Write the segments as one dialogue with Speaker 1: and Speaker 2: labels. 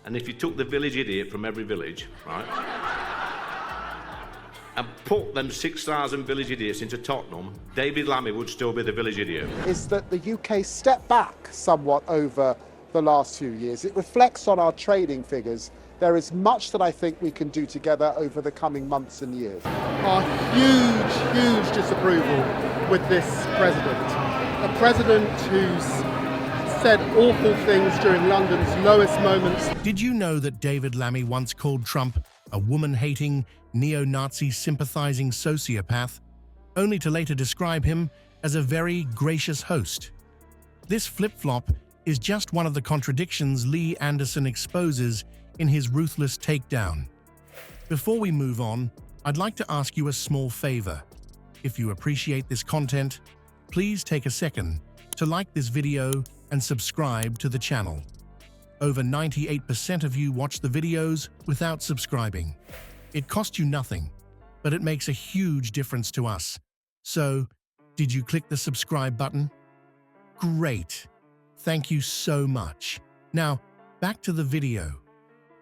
Speaker 1: And if you took the village idiot from every village, right, and put them 6,000 village idiots into Tottenham, David Lammy would still be the village idiot.
Speaker 2: Is that the UK stepped back somewhat over the last few years. It reflects on our trading figures. There is much that I think we can do together over the coming months and years.
Speaker 3: Our huge disapproval with this president. A president who's said awful things during London's lowest moments.
Speaker 4: Did you know that David Lammy once called Trump a woman-hating, neo-Nazi sympathizing sociopath, only to later describe him as a very gracious host? This flip-flop is just one of the contradictions Lee Anderson exposes in his Ruthless Takedown. Before we move on, I'd like to ask you a small favor. If you appreciate this content, please take a second to like this video and subscribe to the channel. Over 98% of you watch the videos without subscribing. It costs you nothing, but it makes a huge difference to us. So, did you click the subscribe button? Great! Thank you so much. Now, back to the video.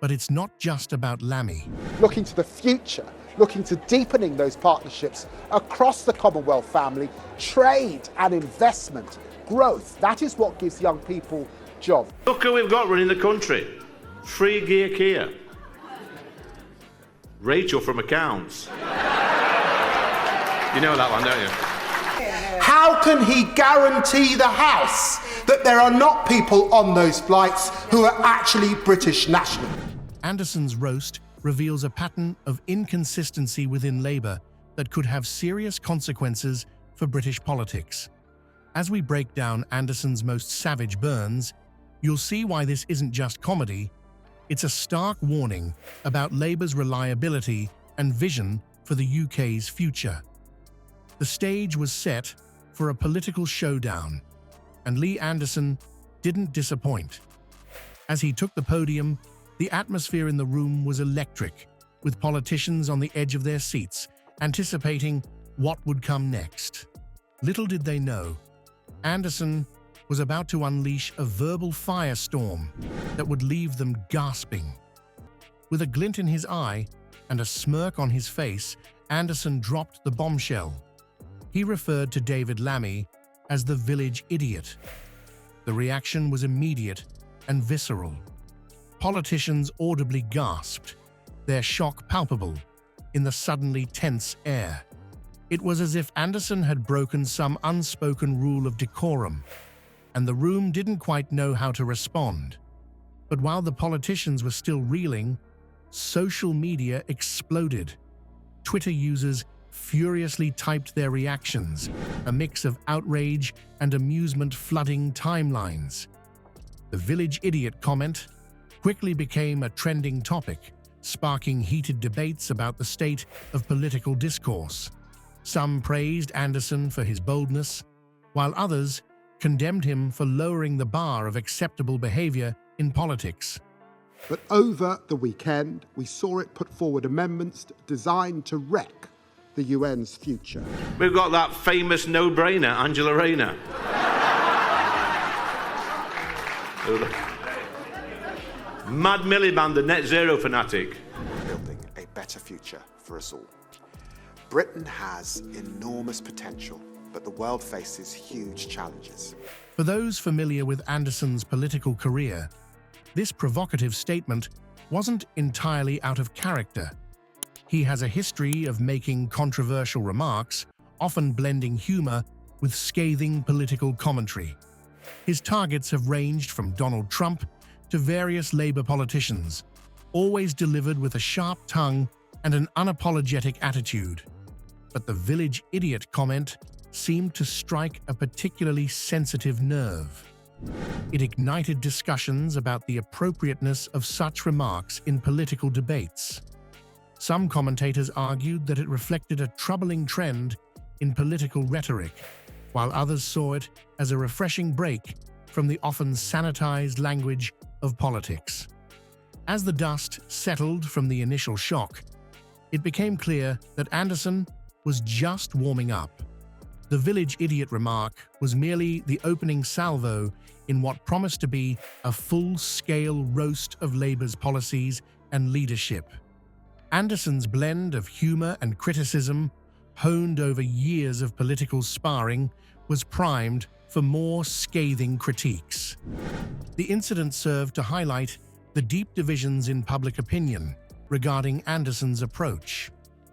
Speaker 4: But it's not just about Lammy.
Speaker 2: Looking to the future, looking to deepening those partnerships across the Commonwealth family, trade and investment, growth. That is what gives young people jobs.
Speaker 1: Look who we've got running the country. Free Gear Kia. Rachel from accounts. You know that one, don't you?
Speaker 5: How can he guarantee the House that there are not people on those flights who are actually British nationals?
Speaker 4: Anderson's roast reveals a pattern of inconsistency within Labour that could have serious consequences for British politics. As we break down Anderson's most savage burns, you'll see why this isn't just comedy, it's a stark warning about Labour's reliability and vision for the UK's future. The stage was set for a political showdown, and Lee Anderson didn't disappoint. As he took the podium, the atmosphere in the room was electric, with politicians on the edge of their seats, anticipating what would come next. Little did they know, Anderson was about to unleash a verbal firestorm that would leave them gasping. With a glint in his eye and a smirk on his face, Anderson dropped the bombshell. He referred to David Lammy as the village idiot. The reaction was immediate and visceral. Politicians audibly gasped, their shock palpable in the suddenly tense air. It was as if Anderson had broken some unspoken rule of decorum, and the room didn't quite know how to respond. But while the politicians were still reeling, social media exploded. Twitter users furiously typed their reactions, a mix of outrage and amusement flooding timelines. The village idiot comment quickly became a trending topic, sparking heated debates about the state of political discourse. Some praised Anderson for his boldness, while others condemned him for lowering the bar of acceptable behavior in politics.
Speaker 2: But over the weekend, we saw it put forward amendments designed to wreck the UN's future.
Speaker 1: We've got that famous no-brainer, Angela Rayner. Mad Miliband, the net zero fanatic.
Speaker 6: Building a better future for us all. Britain has enormous potential, but the world faces huge challenges.
Speaker 4: For those familiar with Anderson's political career, this provocative statement wasn't entirely out of character. He has a history of making controversial remarks, often blending humor with scathing political commentary. His targets have ranged from Donald Trump to various Labour politicians, always delivered with a sharp tongue and an unapologetic attitude. But the village idiot comment seemed to strike a particularly sensitive nerve. It ignited discussions about the appropriateness of such remarks in political debates. Some commentators argued that it reflected a troubling trend in political rhetoric, while others saw it as a refreshing break from the often sanitized language of politics. As the dust settled from the initial shock, it became clear that Anderson was just warming up. The village idiot remark was merely the opening salvo in what promised to be a full-scale roast of Labour's policies and leadership. Anderson's blend of humour and criticism, honed over years of political sparring, was primed for more scathing critiques. The incident served to highlight the deep divisions in public opinion regarding Anderson's approach.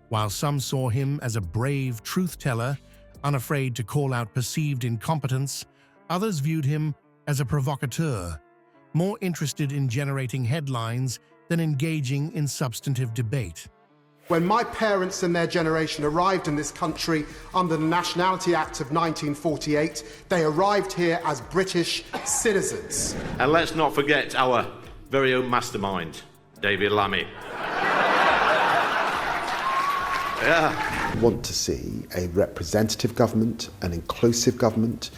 Speaker 4: While some saw him as a brave truth-teller, unafraid to call out perceived incompetence, others viewed him as a provocateur, more interested in generating headlines than engaging in substantive debate.
Speaker 5: When my parents and their generation arrived in this country under the Nationality Act of 1948, they arrived here as British citizens.
Speaker 1: And let's not forget our very own mastermind, David Lammy. Yeah.
Speaker 6: We want to see a representative government, an inclusive government.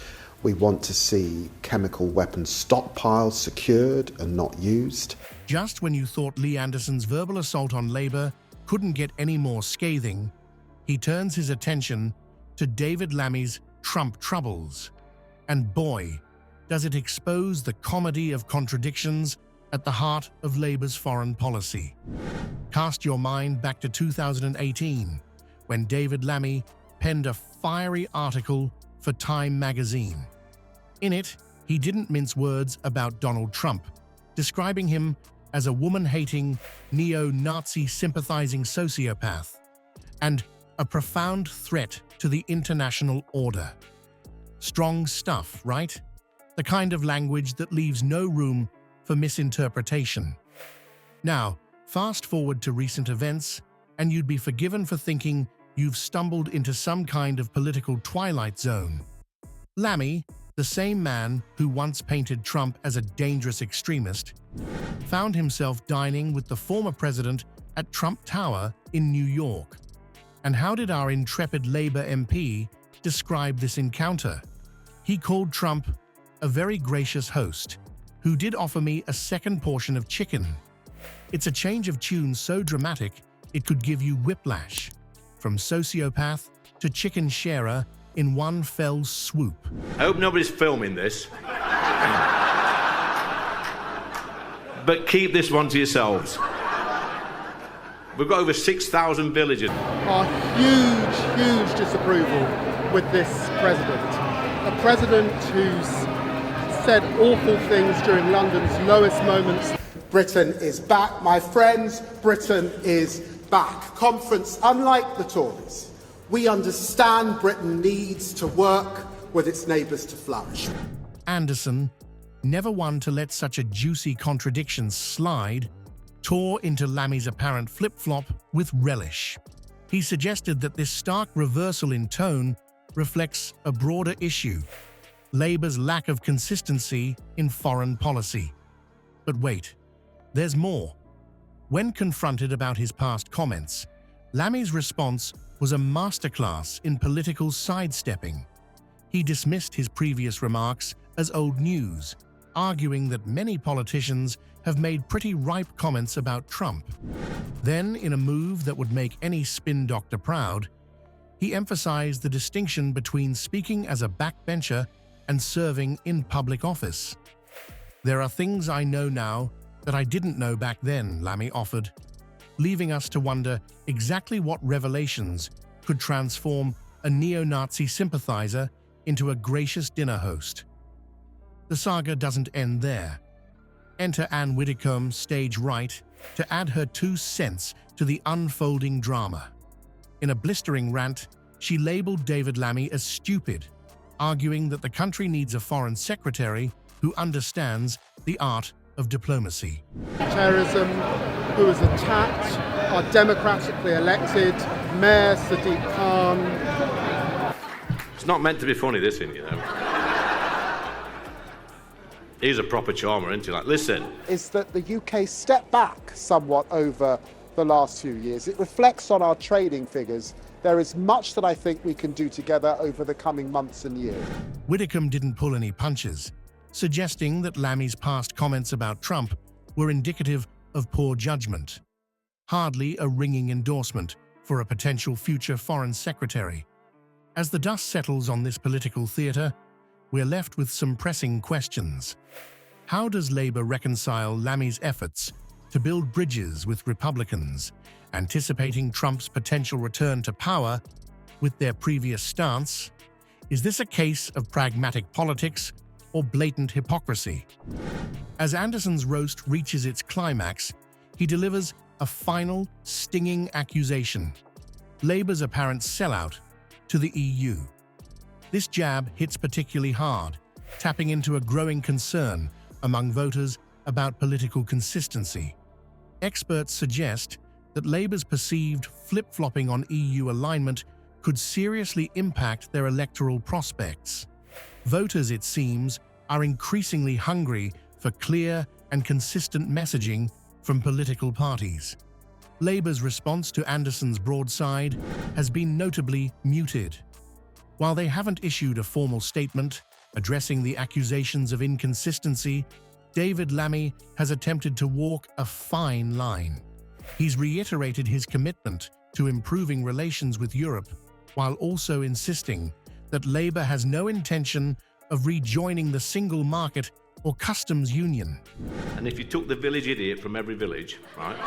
Speaker 6: We want to see chemical weapons stockpiles secured and not used.
Speaker 4: Just when you thought Lee Anderson's verbal assault on Labour couldn't get any more scathing, he turns his attention to David Lammy's Trump troubles. And boy, does it expose the comedy of contradictions at the heart of Labour's foreign policy. Cast your mind back to 2018, when David Lammy penned a fiery article for Time magazine. In it, he didn't mince words about Donald Trump, describing him as a woman-hating, neo-Nazi sympathizing sociopath and a profound threat to the international order. Strong stuff, right? The kind of language that leaves no room for misinterpretation. Now, fast forward to recent events, and you'd be forgiven for thinking you've stumbled into some kind of political twilight zone. Lammy, the same man who once painted Trump as a dangerous extremist, found himself dining with the former president at Trump Tower in New York. And how did our intrepid Labour MP describe this encounter? He called Trump a very gracious host, who did offer me a second portion of chicken. It's a change of tune so dramatic it could give you whiplash, from sociopath to chicken sharer in one fell swoop.
Speaker 1: I hope nobody's filming this. But keep this one to yourselves. We've got over 6,000 villagers.
Speaker 3: Our huge disapproval with this president. A president who's said awful things during London's lowest moments.
Speaker 5: Britain is back, my friends. Britain is back. Conference, unlike the Tories, we understand Britain needs to work with its neighbours to flourish.
Speaker 4: Anderson, never one to let such a juicy contradiction slide, tore into Lammy's apparent flip-flop with relish. He suggested that this stark reversal in tone reflects a broader issue: Labour's lack of consistency in foreign policy. But wait, there's more. When confronted about his past comments, Lammy's response was a masterclass in political sidestepping. He dismissed his previous remarks as old news, arguing that many politicians have made pretty ripe comments about Trump. Then, in a move that would make any spin doctor proud, he emphasized the distinction between speaking as a backbencher and serving in public office. "There are things I know now that I didn't know back then," Lammy offered, leaving us to wonder exactly what revelations could transform a neo-Nazi sympathizer into a gracious dinner host. The saga doesn't end there. Enter Anne Widdecombe, stage right, to add her 2 cents to the unfolding drama. In a blistering rant, she labeled David Lammy as stupid, arguing that the country needs a foreign secretary who understands the art of diplomacy.
Speaker 3: Terrorism, who has attacked our democratically elected Mayor Sadiq Khan.
Speaker 1: It's not meant to be funny, this thing, you know. He's a proper charmer, isn't he? Like, listen.
Speaker 2: Is that the UK stepped back somewhat over the last few years. It reflects on our trading figures. There is much that I think we can do together over the coming months and years.
Speaker 4: Widdecombe didn't pull any punches, suggesting that Lammy's past comments about Trump were indicative of poor judgment. Hardly a ringing endorsement for a potential future foreign secretary. As the dust settles on this political theatre, we're left with some pressing questions. How does Labour reconcile Lammy's efforts to build bridges with Republicans, anticipating Trump's potential return to power, with their previous stance? Is this a case of pragmatic politics or blatant hypocrisy? As Anderson's roast reaches its climax, he delivers a final, stinging accusation: Labour's apparent sellout to the EU. This jab hits particularly hard, tapping into a growing concern among voters about political consistency. Experts suggest that Labour's perceived flip-flopping on EU alignment could seriously impact their electoral prospects. Voters, it seems, are increasingly hungry for clear and consistent messaging from political parties. Labour's response to Anderson's broadside has been notably muted. While they haven't issued a formal statement addressing the accusations of inconsistency, David Lammy has attempted to walk a fine line. He's reiterated his commitment to improving relations with Europe, while also insisting that Labour has no intention of rejoining the single market or customs union.
Speaker 1: And if you took the village idiot from every village, right,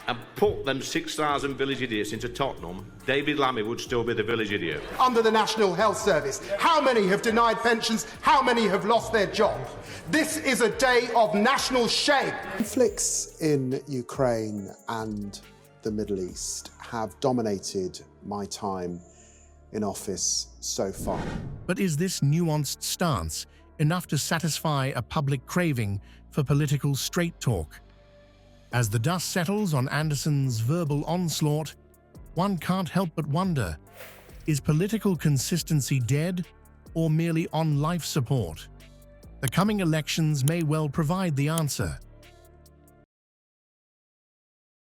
Speaker 1: and put them 6,000 village idiots into Tottenham, David Lammy would still be the village idiot.
Speaker 5: Under the National Health Service, how many have denied pensions? How many have lost their job? This is a day of national shame.
Speaker 6: Conflicts in Ukraine and the Middle East have dominated my time in office so far.
Speaker 4: But is this nuanced stance enough to satisfy a public craving for political straight talk? As the dust settles on Anderson's verbal onslaught, one can't help but wonder, is political consistency dead or merely on life support? The coming elections may well provide the answer.